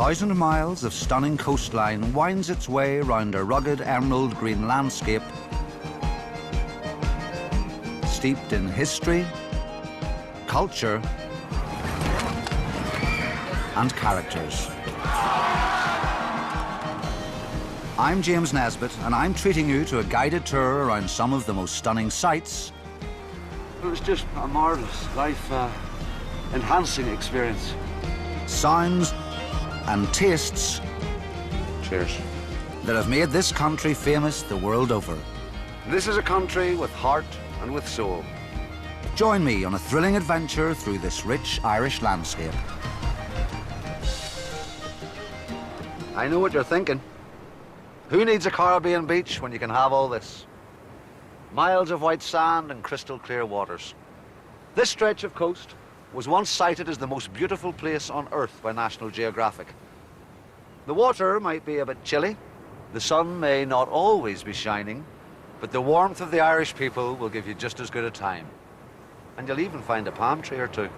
1,000 miles of stunning coastline winds its way round a rugged emerald green landscape steeped in history, culture, and characters. I'm James Nesbitt, and I'm treating you to a guided tour around some of the most stunning sights. It was just a marvellous, life-enhancing experience. Sounds and tastes. Cheers. That have made this country famous the world over. This is a country with heart and with soul. Join me on a thrilling adventure through this rich Irish landscape. I know what you're thinking. Who needs a Caribbean beach when you can have all this? Miles of white sand and crystal clear waters. This stretch of coast was once cited as the most beautiful place on Earth by National Geographic. The water might be a bit chilly, the sun may not always be shining, but the warmth of the Irish people will give you just as good a time. And you'll even find a palm tree or two.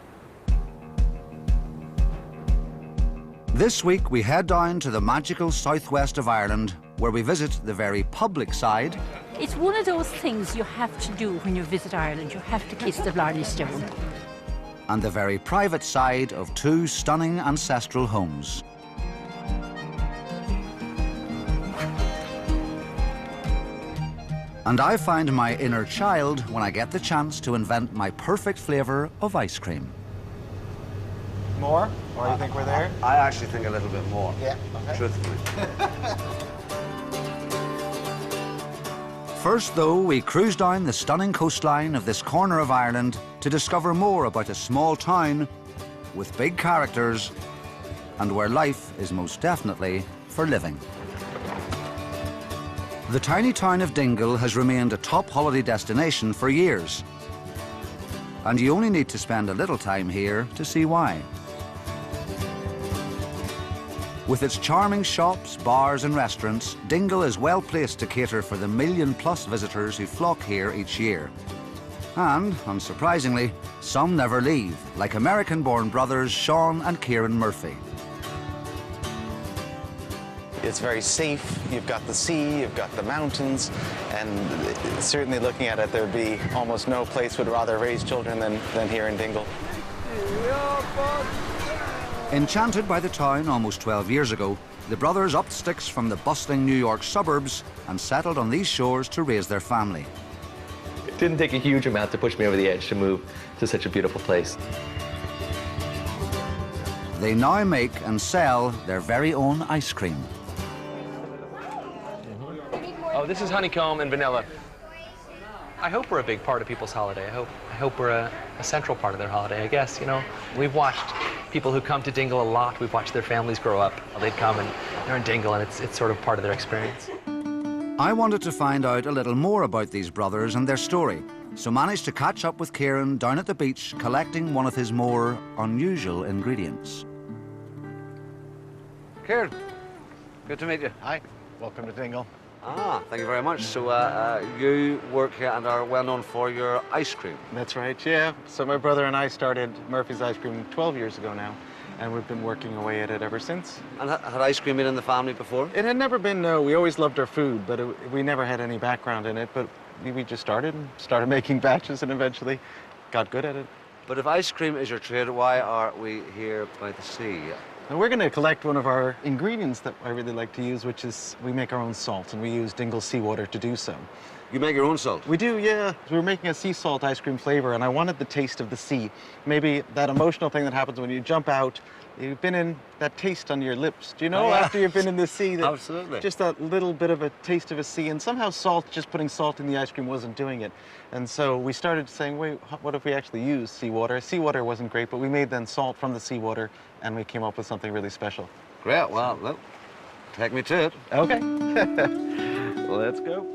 This week we head down to the magical southwest of Ireland, where we visit the very public side. It's one of those things you have to do when you visit Ireland. You have to kiss the Blarney Stone. And the very private side of two stunning ancestral homes. And I find my inner child when I get the chance to invent my perfect flavour of ice cream. More? Or you think we're there? I actually think a little bit more. Yeah, okay. Truthfully. First, though, we cruise down the stunning coastline of this corner of Ireland to discover more about a small town with big characters and where life is most definitely for living. The tiny town of Dingle has remained a top holiday destination for years. And you only need to spend a little time here to see why. With its charming shops, bars and restaurants, Dingle is well placed to cater for the million-plus visitors who flock here each year. And, unsurprisingly, some never leave, like American-born brothers Sean and Kieran Murphy. It's very safe. You've got the sea, you've got the mountains, and certainly looking at it, there'd be almost no place would rather raise children than here in Dingle. Enchanted by the town almost 12 years ago, the brothers upped sticks from the bustling New York suburbs and settled on these shores to raise their family. It didn't take a huge amount to push me over the edge to move to such a beautiful place. They now make and sell their very own ice cream. Oh, this is honeycomb and vanilla. I hope we're a big part of people's holiday. I hope we're a central part of their holiday, I guess, you know. We've watched people who come to Dingle a lot. We've watched their families grow up. They'd come and they're in Dingle, and it's sort of part of their experience. I wanted to find out a little more about these brothers and their story, so managed to catch up with Kieran down at the beach collecting one of his more unusual ingredients. Kieran, good to meet you. Hi, welcome to Dingle. Ah, thank you very much. So you work here and are well known for your ice cream. That's right, yeah. So my brother and I started Murphy's Ice Cream 12 years ago now, and we've been working away at it ever since. And had ice cream been in the family before? It had never been, no. We always loved our food, but we never had any background in it, but we just started making batches and eventually got good at it. But if ice cream is your trade, why are we here by the sea? And we're going to collect one of our ingredients that I really like to use, which is we make our own salt, and we use Dingle seawater to do so. You make your own salt? We do, yeah. We're making a sea salt ice cream flavor, and I wanted the taste of the sea. Maybe that emotional thing that happens when you jump out, you've been in that taste on your lips. Do you know, after you've been in the sea? That Absolutely. Just that little bit of a taste of a sea, and somehow salt, just putting salt in the ice cream wasn't doing it. And so we started saying, wait, what if we actually use seawater? Seawater wasn't great, but we made then salt from the seawater, and we came up with something really special. Great, well, look, take me to it. Okay. Let's go.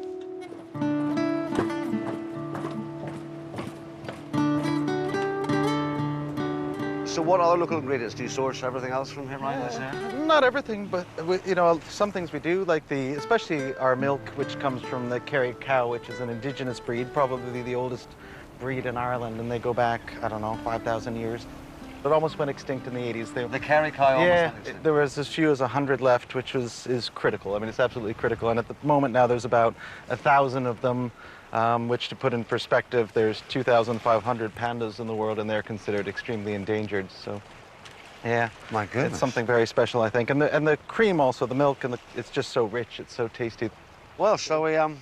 So what other local ingredients? Do you source everything else from here, Ryan? Not everything, but you know, some things we do, like especially our milk, which comes from the Kerry cow, which is an indigenous breed, probably the oldest breed in Ireland, and they go back, I don't know, 5,000 years. It almost went extinct in the 80s. The Kerry cow almost yeah, went extinct. there was as few as 100 left, which is critical. I mean, it's absolutely critical. And at the moment now, there's about 1,000 of them, which, to put in perspective, there's 2,500 pandas in the world, and they're considered extremely endangered. So, yeah, My goodness. it's something very special, I think. And the cream also, the milk, and it's just so rich. It's so tasty. Well, shall we Yeah.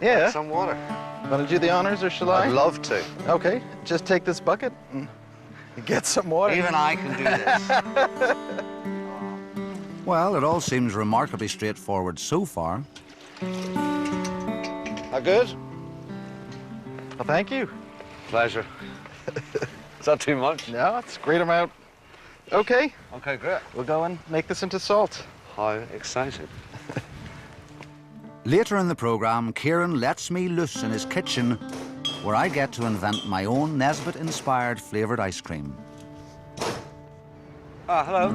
get some water? Want to do the honors, or shall I? I'd love to. Okay, just take this bucket and get some water. Even I can do this. Well, it all seems remarkably straightforward so far. That good? Well, thank you. Pleasure. Is that too much? No, it's a great amount. Okay, Okay, great. we'll go and make this into salt. How exciting. Later in the programme, Kieran lets me loose in his kitchen, where I get to invent my own Nesbitt-inspired flavoured ice cream. Ah, hello.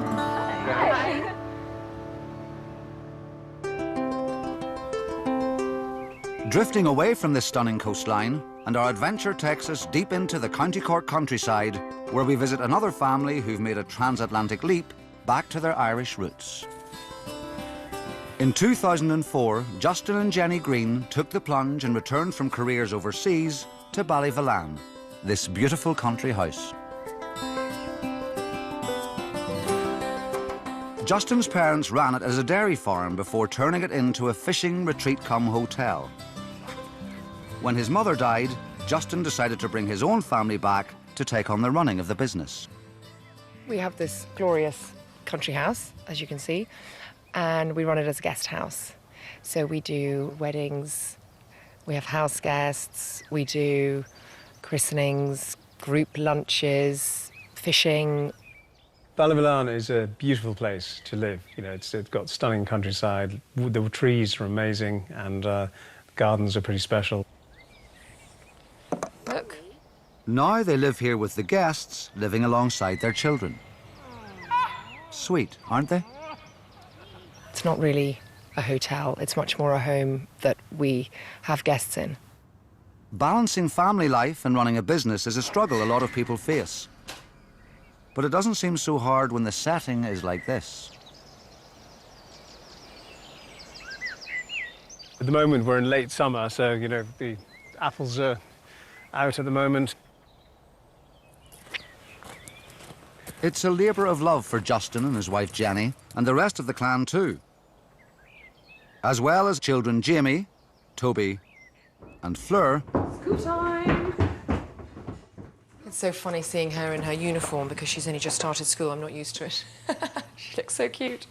Drifting away from this stunning coastline, and our adventure takes us deep into the County Cork countryside, where we visit another family who've made a transatlantic leap back to their Irish roots. In 2004, Justin and Jenny Green took the plunge and returned from careers overseas to Ballyvolane, this beautiful country house. Justin's parents ran it as a dairy farm before turning it into a fishing retreat-cum-hotel. When his mother died, Justin decided to bring his own family back to take on the running of the business. We have this glorious country house, as you can see, and we run it as a guest house. So we do weddings, we have house guests, we do christenings, group lunches, fishing. Ballyvolane is a beautiful place to live. You know, it's got stunning countryside. The trees are amazing, and the gardens are pretty special. Look. Now they live here with the guests, living alongside their children. Sweet, aren't they? It's not really a hotel, it's much more a home that we have guests in. Balancing family life and running a business is a struggle a lot of people face. But it doesn't seem so hard when the setting is like this. At the moment, we're in late summer, so, you know, the apples are out at the moment. It's a labour of love for Justin and his wife Jenny, and the rest of the clan too. As well as children Jamie, Toby, and Fleur. School time. It's so funny seeing her in her uniform because she's only just started school. I'm not used to it. She looks so cute.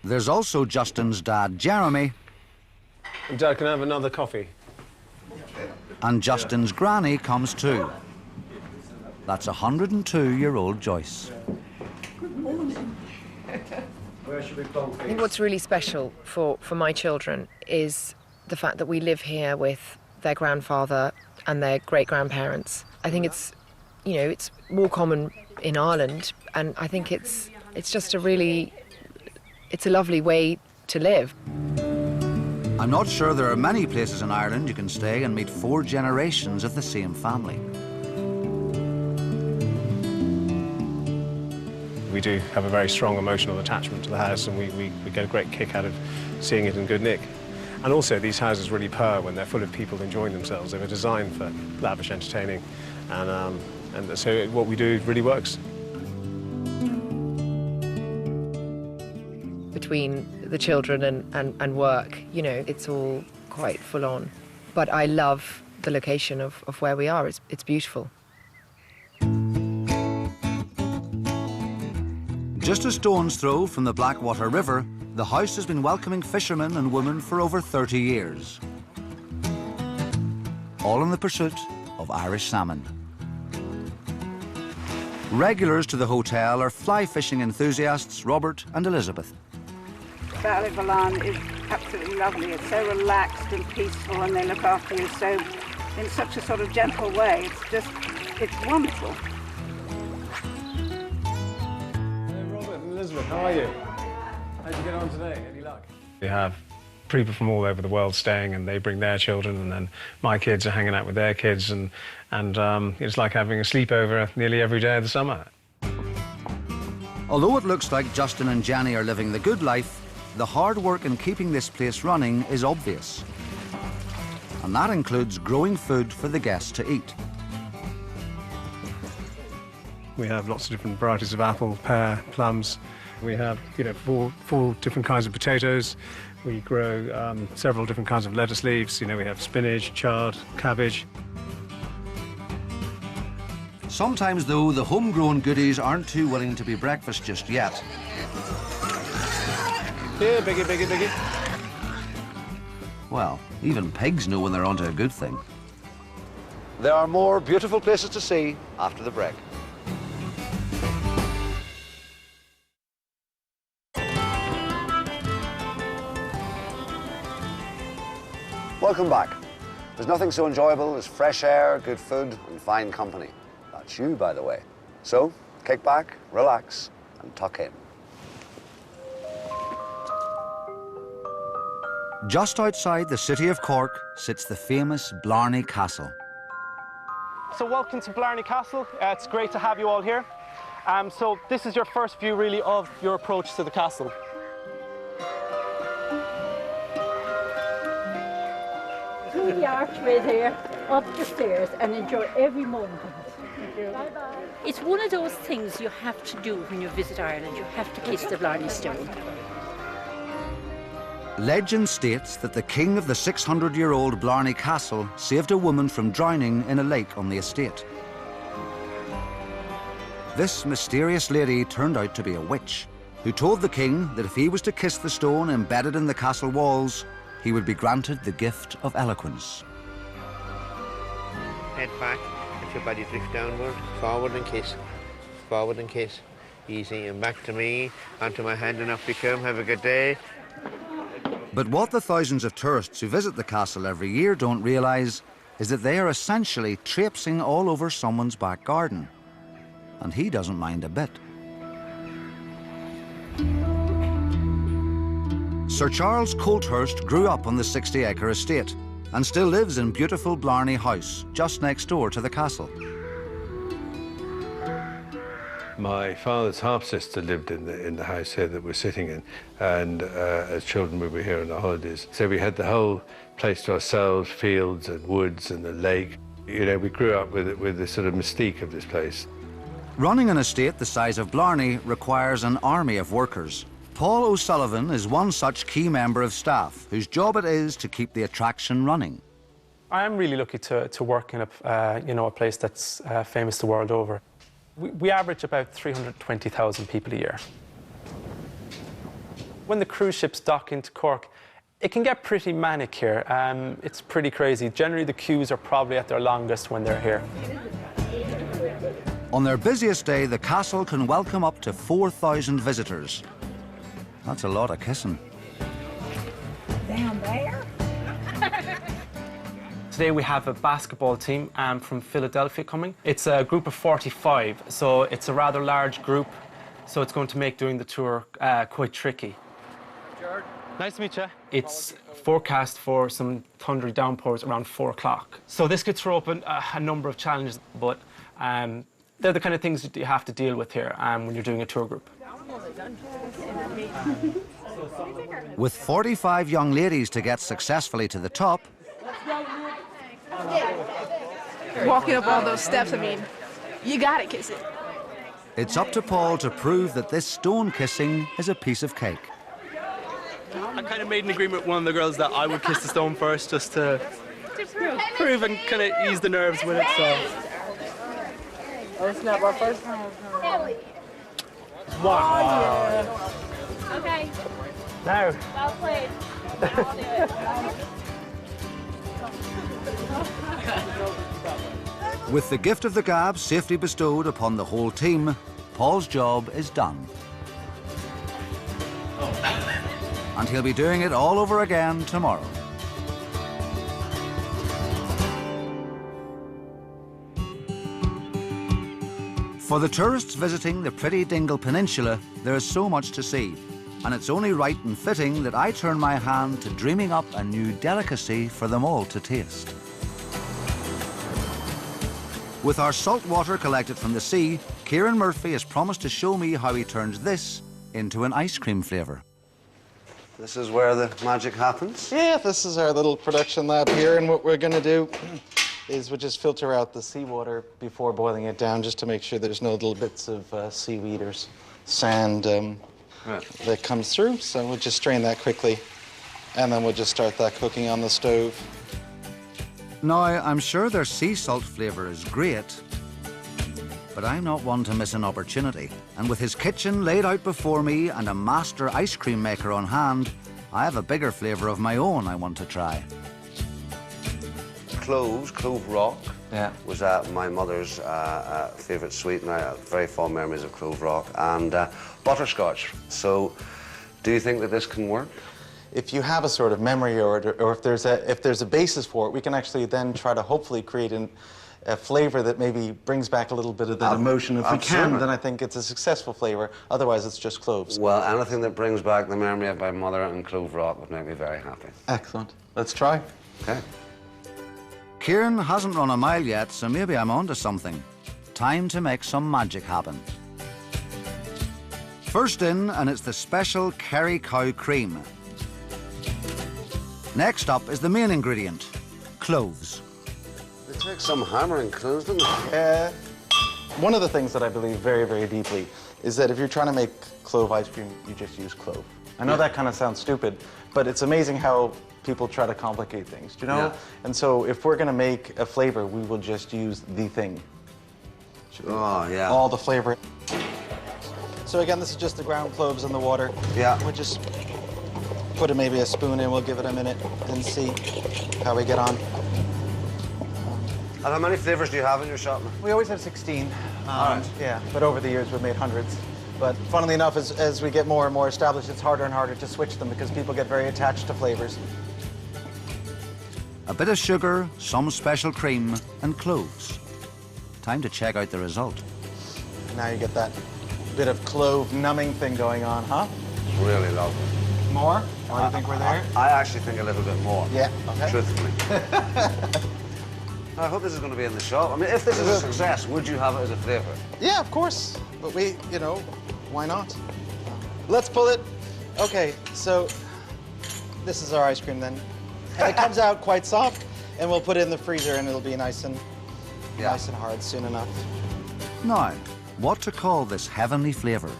There's also Justin's dad, Jeremy, Dad, can I have another coffee? and Justin's granny comes too. That's 102-year-old Joyce. I think what's really special for my children is the fact that we live here with their grandfather and their great-grandparents. I think it's, you know, it's more common in Ireland, and I think it's just it's a lovely way to live. I'm not sure there are many places in Ireland you can stay and meet 4 generations of the same family. We do have a very strong emotional attachment to the house, and we get a great kick out of seeing it in good nick. And also, these houses really purr when they're full of people enjoying themselves. They were designed for lavish entertaining, and so what we do really works. Between the children and work, you know, it's all quite full on. But I love the location of where we are. It's beautiful. Just a stone's throw from the Blackwater River, the house has been welcoming fishermen and women for over 30 years. All in the pursuit of Irish salmon. Regulars to the hotel are fly fishing enthusiasts Robert and Elizabeth. Ballyvolane is absolutely lovely. It's so relaxed and peaceful, and they look after you so in such a sort of gentle way. It's wonderful. Hey, Robert and Elizabeth, how are you? How'd you get on today? Any luck? We have people from all over the world staying, and they bring their children, and then my kids are hanging out with their kids, and it's like having a sleepover nearly every day of the summer. Although it looks like Justin and Jenny are living the good life, the hard work in keeping this place running is obvious. And that includes growing food for the guests to eat. We have lots of different varieties of apple, pear, plums. We have, four different kinds of potatoes. We grow several different kinds of lettuce leaves. We have spinach, chard, cabbage. Sometimes, though, the homegrown goodies aren't too willing to be breakfast just yet. Yeah, biggie, biggie, biggie. Well, even pigs know when they're onto a good thing. There are more beautiful places to see after the break. Welcome back. There's nothing so enjoyable as fresh air, good food, and fine company. That's you, by the way. So, kick back, relax, and tuck in. Just outside the city of Cork sits the famous Blarney Castle. So welcome to Blarney Castle. It's great to have you all here. So this is your first view, really, of your approach to the castle. Through the archway there, up the stairs, and enjoy every moment of it. Bye-bye. It's one of those things you have to do when you visit Ireland. You have to kiss the Blarney Stone. Legend states that the king of the 600-year-old Blarney Castle saved a woman from drowning in a lake on the estate. This mysterious lady turned out to be a witch, who told the king that if he was to kiss the stone embedded in the castle walls, he would be granted the gift of eloquence. Head back, let your body drift downward, forward and kiss, forward and kiss. Easy, and back to me, onto my hand, and up you come. Have a good day. But what the thousands of tourists who visit the castle every year don't realise is that they are essentially traipsing all over someone's back garden. And he doesn't mind a bit. Sir Charles Colthurst grew up on the 60-acre estate and still lives in beautiful Blarney House, just next door to the castle. My father's half-sister lived in the house here that we're sitting in, and as children we were here on the holidays. So we had the whole place to ourselves, fields and woods and the lake. We grew up with the sort of mystique of this place. Running an estate the size of Blarney requires an army of workers. Paul O'Sullivan is one such key member of staff whose job it is to keep the attraction running. I am really lucky to work in a place that's famous the world over. We average about 320,000 people a year. When the cruise ships dock into Cork, it can get pretty manic here. It's pretty crazy. Generally, the queues are probably at their longest when they're here. On their busiest day, the castle can welcome up to 4,000 visitors. That's a lot of kissing. Down there? Today we have a basketball team from Philadelphia coming. It's a group of 45, so it's a rather large group, so it's going to make doing the tour quite tricky. George. Nice to meet you. It's forecast for some thundery downpours around 4 o'clock. So this could throw up a number of challenges, but they're the kind of things that you have to deal with here when you're doing a tour group. With 45 young ladies to get successfully to the top, walking up all those steps, I mean, you gotta kiss it. It's up to Paul to prove that this stone kissing is a piece of cake. I kind of made an agreement with one of the girls that I would kiss the stone first, just to prove and kind of ease the nerves with it. So. Oh, it's not my first time. Wow. Okay. Now. Well played. I'll do it. With the gift of the gab safely bestowed upon the whole team, Paul's job is done. And he'll be doing it all over again tomorrow. For the tourists visiting the pretty Dingle Peninsula, there is so much to see. and it's only right and fitting that I turn my hand to dreaming up a new delicacy for them all to taste. With our salt water collected from the sea, Kieran Murphy has promised to show me how he turns this into an ice cream flavour. This is where the magic happens? Yeah, this is our little production lab here, and what we're going to do is we'll just filter out the seawater before boiling it down, just to make sure there's no little bits of seaweed or sand that comes through. So we'll just strain that quickly, and then we'll just start that cooking on the stove. Now, I'm sure their sea salt flavour is great, but I'm not one to miss an opportunity. And with his kitchen laid out before me and a master ice cream maker on hand, I have a bigger flavour of my own I want to try. Clove rock, was my mother's favourite sweet, and I have very fond memories of clove rock, and butterscotch. So, do you think that this can work? If you have a sort of memory or if there's a basis for it, we can actually then try to hopefully create a flavour that maybe brings back a little bit of that emotion. If we can, then I think it's a successful flavour. Otherwise, it's just cloves. Well, anything that brings back the memory of my mother and clove rock would make me very happy. Excellent. Let's try. Okay. Kieran hasn't run a mile yet, so maybe I'm onto something. Time to make some magic happen. First in, and it's the special Kerry cow cream. Next up is the main ingredient, cloves. It takes some hammering cloves, doesn't it? One of the things that I believe very, very deeply is that if you're trying to make clove ice cream, you just use clove. I know that kind of sounds stupid, but it's amazing how people try to complicate things, do you know? Yeah. And so if we're going to make a flavor, we will just use the thing. Oh, yeah. All the flavor. So again, this is just the ground cloves in the water. Yeah. We'll just put maybe a spoon in, we'll give it a minute and see how we get on. And how many flavours do you have in your shop now? We always have 16. All right. Yeah, but over the years we've made hundreds. But funnily enough, as we get more and more established, it's harder and harder to switch them because people get very attached to flavors. A bit of sugar, some special cream, and cloves. Time to check out the result. Now you get that bit of clove numbing thing going on, huh? Really lovely. More? Or do you think we're there? I actually think a little bit more. Yeah, okay. Truthfully. I hope this is going to be in the shop. I mean, if this is a success, would you have it as a flavour? Yeah, of course. But we, you know, why not? Let's pull it. Okay, so this is our ice cream then. And it comes out quite soft, and we'll put it in the freezer, and it'll be nice and hard soon enough. Now, what to call this heavenly flavour?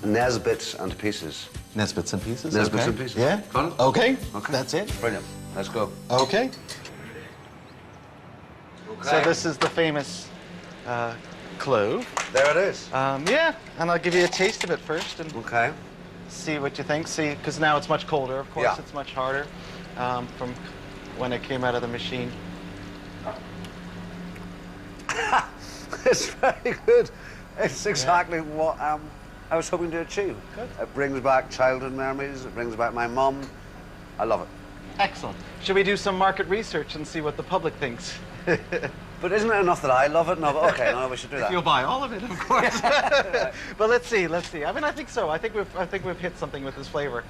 Nesbits and pieces. Nesbits and pieces? Nesbits okay. and pieces. Yeah? Got it? Okay. Okay. That's it. Brilliant. Let's go. Okay. Okay. So this is the famous clove. There it is. Yeah, and I'll give you a taste of it first and okay. See what you think. See, because now it's much colder, of course. Yeah. It's much harder from when it came out of the machine. It's very good. It's exactly what I was hoping to achieve. Good. It brings back childhood memories. It brings back my mum. I love it. Excellent. Should we do some market research and see what the public thinks? But isn't it enough that I love it? No, but okay, no, we should do that. You'll buy all of it, of course. But let's see. I mean, I think so. I think we've hit something with this flavor.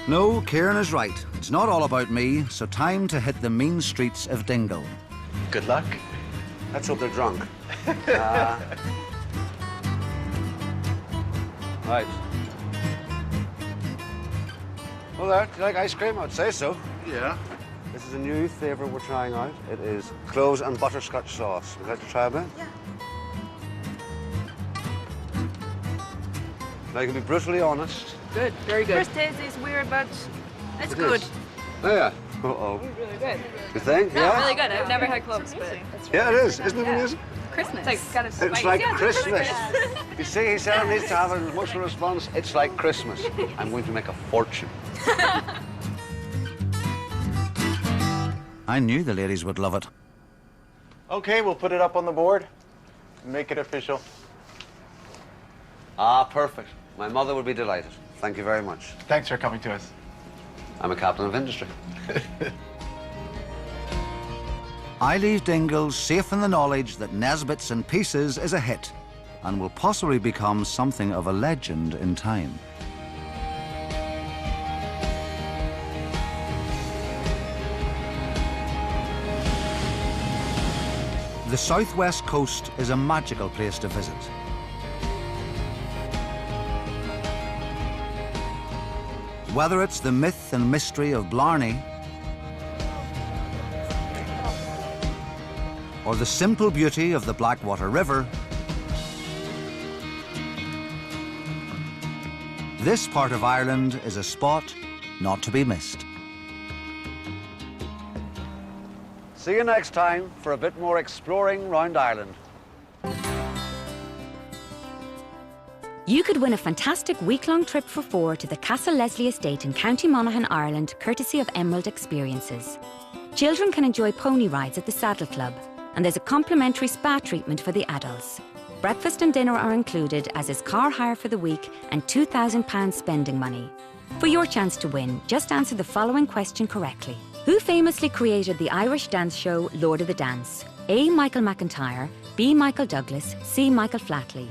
No, Kieran is right. It's not all about me, so time to hit the mean streets of Dingle. Good luck. Let's hope they're drunk. Right. Well, there, do you like ice cream? I'd say so. Yeah. This is a new flavour we're trying out. It is cloves and butterscotch sauce. Would you like to try a bit? Yeah. Now, you can be brutally honest. Good, very good. First taste is weird, but it's It good. is. Oh, yeah. Uh-oh. Really good. You think? No, yeah? really good. I've never had cloves, but Yeah, it is. Isn't it amazing? Christmas. It's like, got a It's spice. like Yeah, Christmas. Christmas. You see, he said it needs to have an emotional response. It's like Christmas. I'm going to make a fortune. I knew the ladies would love it. Okay, we'll put it up on the board and make it official. Ah, perfect. My mother would be delighted. Thank you very much. Thanks for coming to us. I'm a captain of industry. I leave Dingle safe in the knowledge that Nesbitt's and Pieces is a hit. and will possibly become something of a legend in time. The southwest coast is a magical place to visit. Whether it's the myth and mystery of Blarney, or the simple beauty of the Blackwater River, this part of Ireland is a spot not to be missed. See you next time for a bit more exploring round Ireland. You could win a fantastic week-long trip for 4 to the Castle Leslie Estate in County Monaghan, Ireland, courtesy of Emerald Experiences. Children can enjoy pony rides at the Saddle Club, and there's a complimentary spa treatment for the adults. Breakfast and dinner are included, as is car hire for the week and £2,000 spending money. For your chance to win, just answer the following question correctly. Who famously created the Irish dance show Lord of the Dance? A. Michael McIntyre, B. Michael Douglas, C. Michael Flatley.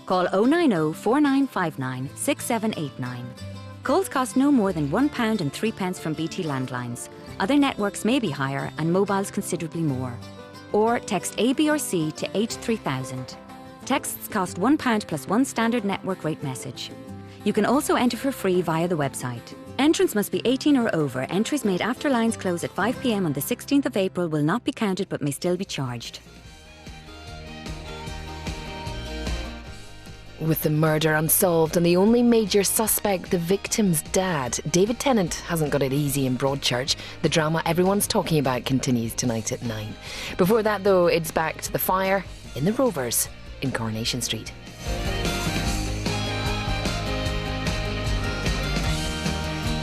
Call 090 4959 6789. Calls cost no more than £1 and 3 pence from BT landlines. Other networks may be higher and mobiles considerably more. Or text A, B or C to 83000. Texts cost £1 plus 1 standard network rate message. You can also enter for free via the website. Entrants must be 18 or over. Entries made after lines close at 5 p.m. on the 16th of April will not be counted but may still be charged. With the murder unsolved and the only major suspect the victim's dad, David Tennant hasn't got it easy in Broadchurch. The drama everyone's talking about continues tonight at 9. Before that, though, it's back to the fire in the Rovers in Coronation Street.